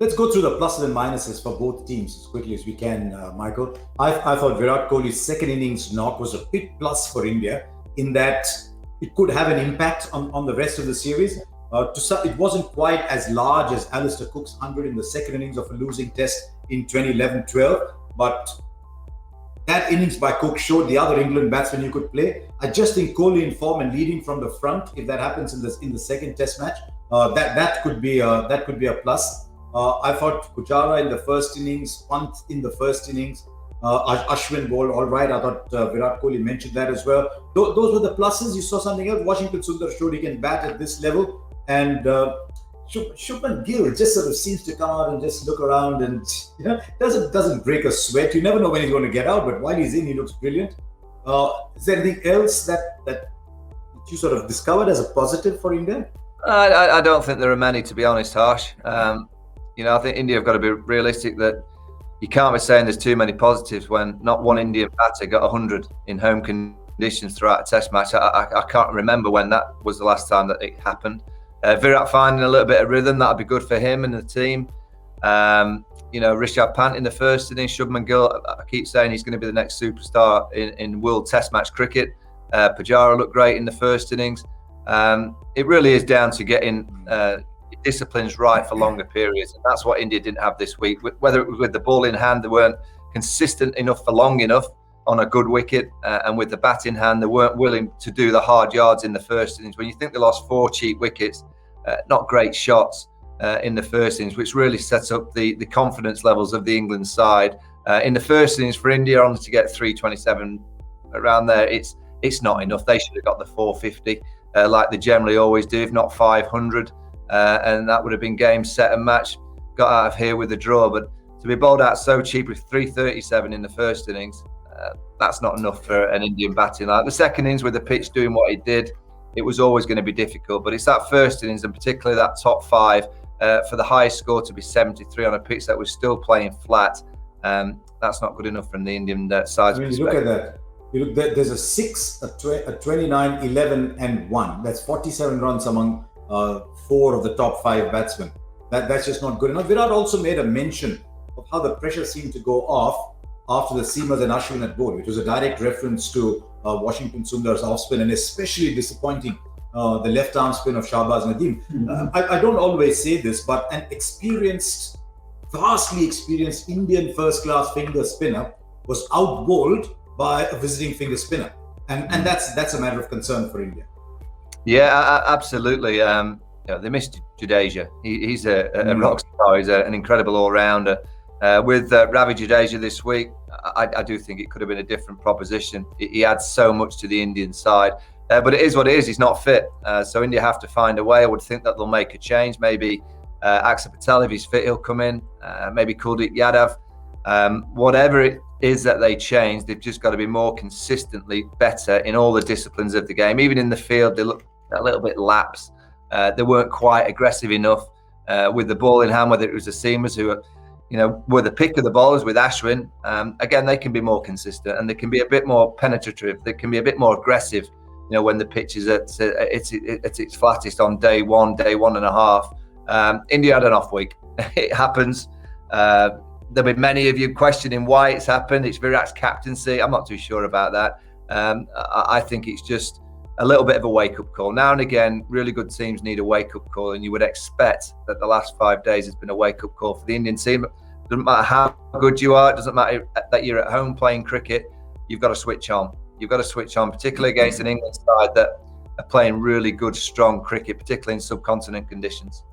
Let's go through the pluses and minuses for both teams as quickly as we can, Michael. I thought Virat Kohli's second innings knock was a big plus for India in that it could have an impact on the rest of the series. It wasn't quite as large as Alistair Cook's 100 in the second innings of a losing test in 2011-12, but that innings by Cook showed the other England batsmen you could play. I just think Kohli in form and leading from the front, if that happens in the second test match, that could be a plus. I thought Pujara in the first innings, Pant in the first innings, Ashwin bowled all right. I thought Virat Kohli mentioned that as well. Those were the pluses. You saw something else. Washington Sundar showed he can bat at this level, and Shubman Gill just sort of seems to come out and just look around and doesn't break a sweat. You never know when he's going to get out, but while he's in, he looks brilliant. Is there anything else that you sort of discovered as a positive for India? I don't think there are many, to be honest, Harsh. I think India have got to be realistic that you can't be saying there's too many positives when not one Indian batter got 100 in home conditions throughout a test match. I can't remember when that was the last time that it happened. Virat finding a little bit of rhythm, that'd be good for him and the team. Rishabh Pant in the first innings, Shubman Gill, I keep saying he's going to be the next superstar in World Test Match cricket. Pujara looked great in the first innings. It really is down to getting disciplines right for longer periods, and that's what India didn't have this week. Whether it was with the ball in hand, they weren't consistent enough for long enough on a good wicket, and with the bat in hand, they weren't willing to do the hard yards in the first innings. When you think they lost 4 cheap wickets, not great shots in the first innings, which really sets up the confidence levels of the England side. In the first innings for India, only to get 327 around there, it's not enough. They should have got the 450 like they generally always do, if not 500. And that would have been game, set and match, got out of here with a draw. But to be bowled out so cheap with 337 in the first innings, that's not enough for an Indian batting line. The second innings with the pitch doing what it did, it was always going to be difficult. But it's that first innings, and particularly that top 5, for the highest score to be 73 on a pitch that was still playing flat. That's not good enough from the Indian side's perspective. Look at that. There's a 6, a 29, 11 and 1. That's 47 runs among 4 of the top 5 batsmen. That's just not good enough. Virat also made a mention of how the pressure seemed to go off after the seamers and Ashwin had bowled, which was a direct reference to Washington Sundar's off spin, and especially disappointing the left arm spin of Shahbaz Nadeem. I don't always say this, but an vastly experienced Indian first-class finger spinner was out-bowled by a visiting finger spinner, and that's a matter of concern for India. Yeah, absolutely. They missed Jadeja. He's a rock star. He's an incredible all-rounder. With Ravi Jadeja this week, I do think it could have been a different proposition. He adds so much to the Indian side. But it is what it is. He's not fit. So India have to find a way. I would think that they'll make a change. Maybe Axar Patel, if he's fit, he'll come in. Maybe Kuldeep Yadav. Whatever it is that they change, they've just got to be more consistently better in all the disciplines of the game. Even in the field, they look a little bit lax. They weren't quite aggressive enough with the ball in hand, whether it was the seamers who were the pick of the bowlers with Ashwin. Again, they can be more consistent and they can be a bit more penetrative. They can be a bit more aggressive, when the pitch is at its flattest on day one and a half. India had an off week. It happens. There'll be many of you questioning why it's happened. It's Virat's captaincy. I'm not too sure about that. I think it's just a little bit of a wake-up call. Now and again, really good teams need a wake-up call, and you would expect that the last 5 days has been a wake-up call for the Indian team. It doesn't matter how good you are. It doesn't matter that you're at home playing cricket. You've got to switch on. You've got to switch on, particularly against an England side that are playing really good, strong cricket, particularly in subcontinent conditions.